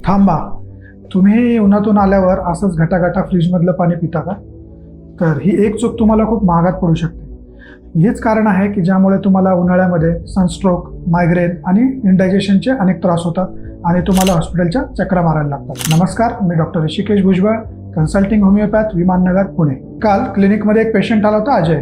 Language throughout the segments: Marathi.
थांबा, तुम्ही उन्हातून आल्यावर असंच घटाघटा फ्रीजमधलं पाणी पिता का? तर ही एक चूक तुम्हाला खूप महागात पडू शकते. हेच कारण आहे की ज्यामुळे तुम्हाला उन्हाळ्यामध्ये सनस्ट्रोक, मायग्रेन आणि इंडायजेशनचे अनेक त्रास होतात आणि तुम्हाला हॉस्पिटलच्या चक्रा मारायला लागतात. नमस्कार, मी doctor Rishikesh Bhujbal, consulting homeopath, Viman Nagar, Pune. काल क्लिनिकमध्ये एक पेशंट आला होता, अजय.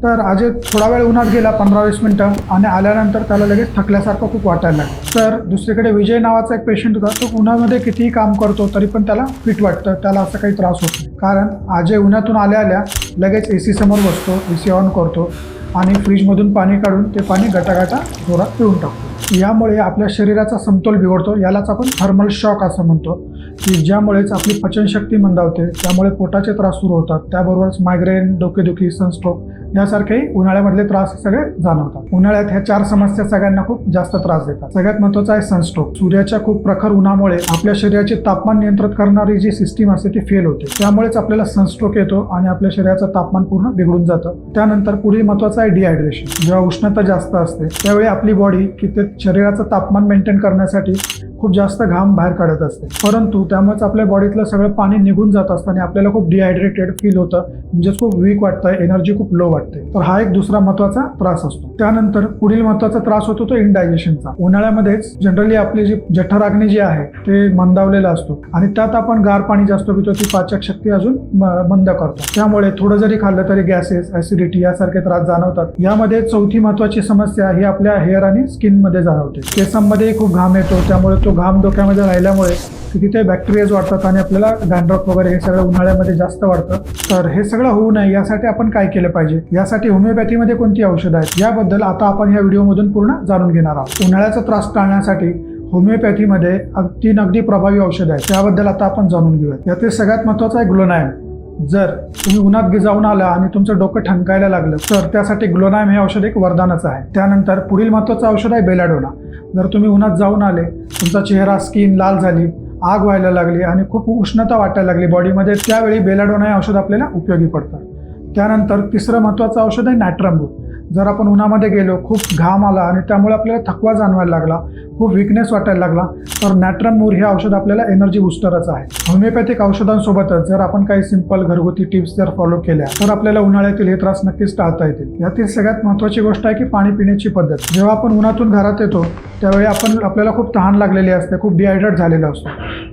तर अजय थोडा वेळ उन्हात गेला, 15-20 मिनिटं, आणि आल्यानंतर त्याला लगेच थकल्यासारखं खूप वाटायला लागलं. तर दुसरीकडे विजय नावाचा एक पेशंट होता. तो उन्हामध्ये कितीही काम करतो तरी पण त्याला फिट वाटतं, त्याला असं काही त्रास होत नाही. कारण अजय उन्हातून आल्या लगेच AC समोर बसतो, AC ऑन करतो आणि फ्रीजमधून पाणी काढून ते पाणी गटागटा जोरात पिऊन टाकतो. यामुळे आपल्या शरीराचा समतोल बिघडतो. यालाच आपण थर्मल शॉक असं म्हणतो, की ज्यामुळेच आपली पचनशक्ती मंदावते. त्यामुळे पोटाचे त्रास सुरू होतात. त्याबरोबरच मायग्रेन, डोकेदुखी, सनस्ट्रोक यासारखे उन्हाळ्यामधले त्रास सगळे जाणवतात. उन्हाळ्यात ह्या 4 समस्या सगळ्यांना खूप जास्त त्रास देतात. सगळ्यात महत्त्वाचा आहे सनस्ट्रोक. सूर्याच्या खूप प्रखर उन्हामुळे आपल्या शरीराचे तापमान नियंत्रित करणारी जी सिस्टीम असते ती फेल होते. त्यामुळेच आपल्याला सनस्ट्रोक येतो आणि आपल्या शरीराचं तापमान पूर्ण बिघडून जातं. त्यानंतर पुढील महत्त्वाचं आहे डिहायड्रेशन. जेव्हा उष्णता जास्त असते त्यावेळी आपली बॉडी की शरीराचं तापमान मेंटेन करण्यासाठी खूप जास्त घाम बाहेर काढत असते, परंतु त्यामुळेच आपल्या बॉडीतलं सगळं पाणी निघून जात असताना आपल्याला खूप डिहायड्रेटेड फील होतं, म्हणजेच खूप वीक वाटतं, एनर्जी खूप लो वाटते. तर हा एक दुसरा महत्त्वाचा त्रास असतो. त्यानंतर पुढील महत्त्वाचा त्रास होतो तो इंडायजेशनचा. उन्हाळ्यामध्येच जनरली आपली जी जठराग्नी जी आहे ते मंदावलेला असतो आणि त्यात आपण गार पाणी जास्त पितो, ती पाचक शक्ती अजून मंद करतो. त्यामुळे थोडं जरी खाल्लं तरी गॅसेस, ऍसिडिटी यासारखे त्रास जाणवतात. यामध्ये चौथी महत्त्वाची समस्या ही आपल्या हेअर आणि स्किनमध्ये जाणवते. केसांमध्ये खूप घाम येतो, त्यामुळे तो घाम डोक्यामध्ये राहिल्यामुळे तिथे बॅक्टेरियाज वाढतात आणि आपल्याला डॅन्ड्रफ वगैरे हे सगळं उन्हाळ्यामध्ये जास्त वाढतं. तर हे सगळं होऊ नये यासाठी आपण काय केलं पाहिजे, यासाठी होमिओपॅथीमध्ये कोणती औषधं आहेत याबद्दल आता आपण या व्हिडिओमधून पूर्ण जाणून घेणार आहोत. उन्हाळ्याचा त्रास टाळण्यासाठी होमिओपॅथीमध्ये 3 अगदी प्रभावी औषधं आहेत, त्याबद्दल आता आपण जाणून घेऊया. यातील सगळ्यात महत्त्वाचं आहे ग्लोनायम. जर तुम्ही उन्हात जाऊन आला आणि तुमचं डोकं ठणकायला लागलं तर त्यासाठी ग्लोनायम हे औषध एक वरदानच आहे. त्यानंतर पुढील महत्त्वाचं औषध आहे बेलाडोना. जर तुम्ही उन्हात जाऊन आले, तुमचा चेहरा, स्किन लाल झाली, आग व्हायला लागली आणि खूप उष्णता वाटायला लागली बॉडीमध्ये, त्यावेळी बेलाडोना हे औषध आपल्याला उपयोगी पडतं. त्यानंतर तिसरं महत्त्वाचं औषध आहे नॅट्रमबूर. जर आपण उन्हामध्ये गेलो, खूप घाम आला आणि त्यामुळे आपल्याला थकवा जाणवायला लागला, खूप विकनेस वाटायला लागला, तर नॅट्रमबूर हे औषध आपल्याला एनर्जी बूस्टरच आहे. होमिओपॅथिक औषधांसोबतच जर आपण काही सिंपल घरगुती टिप्स जर फॉलो केल्या तर आपल्याला उन्हाळ्यातील हे त्रास नक्कीच टाळता येतील. यातील सगळ्यात महत्त्वाची गोष्ट आहे की पाणी पिण्याची पद्धत. जेव्हा आपण उन्हातून घरात येतो त्यावेळी आपल्याला खूप तहान लागलेली असते, खूप डिहायड्रेट झालेला असतो.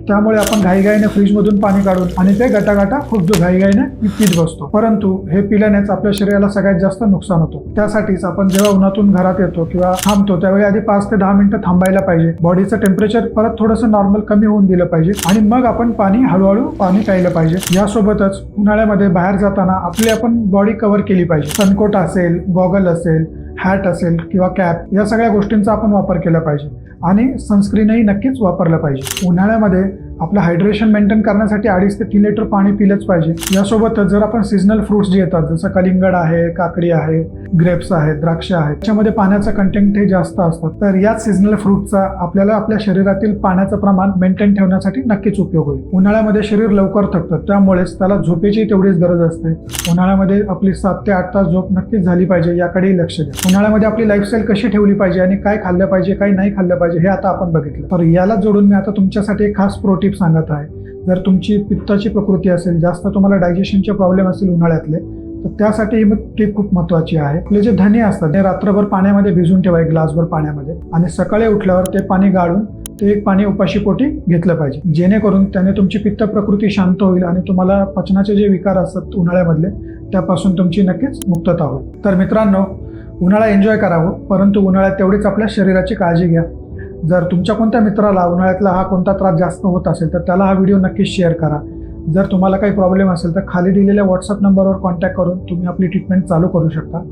त्यामुळे आपण घाईघाईने फ्रीजमधून पाणी काढून आणि ते गटागटा खूप घाईघाईने पीत बसतो, परंतु हे पिल्यानेच आपल्या शरीराला सगळ्यात जास्त नुकसान होतं. त्यासाठीच आपण जेव्हा उन्हातून घरात येतो किंवा थांबतो त्यावेळी आधी 5 ते 10 मिनिटं थांबायला पाहिजे. बॉडीचं टेम्परेचर परत थोडंसं नॉर्मल कमी होऊन दिलं पाहिजे आणि मग आपण हळूहळू पाणी प्यायलं पाहिजे. यासोबतच उन्हाळ्यामध्ये बाहेर जाताना आपण बॉडी कव्हर केली पाहिजे. सनकोट असेल, गॉगल असेल, हॅट असेल किंवा कॅप, या सगळ्या गोष्टींचा आपण वापर केला पाहिजे आणि सनस्क्रीनही नक्कीच वापरलं पाहिजे. उन्हाळ्यामध्ये आपलं हायड्रेशन मेंटेन करण्यासाठी 2.5 ते 3 लिटर पाणी पिलंच पाहिजे. यासोबतच जर आपण सीझनल फ्रुट्स जे येतात, जसं कलिंगड आहे, काकडी आहे, ग्रेप्स आहेत, द्राक्ष आहेत, त्याच्यामध्ये पाण्याचं कंटेंट हे जास्त असतं, तर याच सीझनल फ्रुटचा आपल्याला आपल्या शरीरातील पाण्याचं प्रमाण मेंटेन ठेवण्यासाठी नक्कीच उपयोग होईल. उन्हाळ्यामध्ये शरीर लवकर थकतं, त्यामुळेच त्याला झोपेची तेवढीच गरज असते. उन्हाळ्यामध्ये आपली 7 ते 8 तास झोप नक्कीच झाली पाहिजे, याकडेही लक्ष द्या. उन्हाळ्यामध्ये आपली लाईफस्टाईल कशी ठेवली पाहिजे आणि काय खाल्लं पाहिजे, काय नाही खाल्लं पाहिजे हे आता आपण बघितलं. तर याला जोडून मी आता तुमच्यासाठी एक खास प्रो टिप सांगत आहे. जर तुमची पित्ताची प्रकृती असेल, जास्त तुम्हाला डायजेशनचे प्रॉब्लेम असतील उन्हाळ्यातले, तर त्यासाठी ही टिप खूप महत्त्वाची आहे. आपले जे धने असतात ते रात्रभर पाण्यामध्ये भिजून ठेवा, 1 ग्लासभर पाण्यामध्ये, आणि सकाळी उठल्यावर ते पाणी गाळून ते एक पाणी उपाशीपोटी घेतलं पाहिजे, जेणेकरून त्याने तुमची पित्त प्रकृती शांत होईल आणि तुम्हाला पचनाचे जे विकार असतात उन्हाळ्यामधले त्यापासून तुमची नक्कीच मुक्तता होईल. तर मित्रांनो, उन्हाळा एन्जॉय करावं, परंतु उन्हाळ्यात तेवढीच आपल्या शरीराची काळजी घ्या. जर तुमच्या कोणत्या मित्राला उन्हाळ्यातला हा कोणता त्रास जास्त होत असेल तर त्याला हा व्हिडिओ नक्कीच शेअर करा. जर तुम्हाला काही प्रॉब्लेम असेल तर खाली दिलेल्या व्हॉट्सअप नंबरवर कॉन्टॅक्ट करून तुम्ही आपली ट्रीटमेंट चालू करू शकता.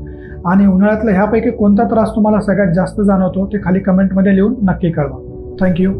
आणि उन्हाळ्यातला ह्यापैकी कोणता त्रास तुम्हाला सगळ्यात जास्त जाणवतो ते खाली कमेंटमध्ये लिहून नक्की कळवा. थँक्यू.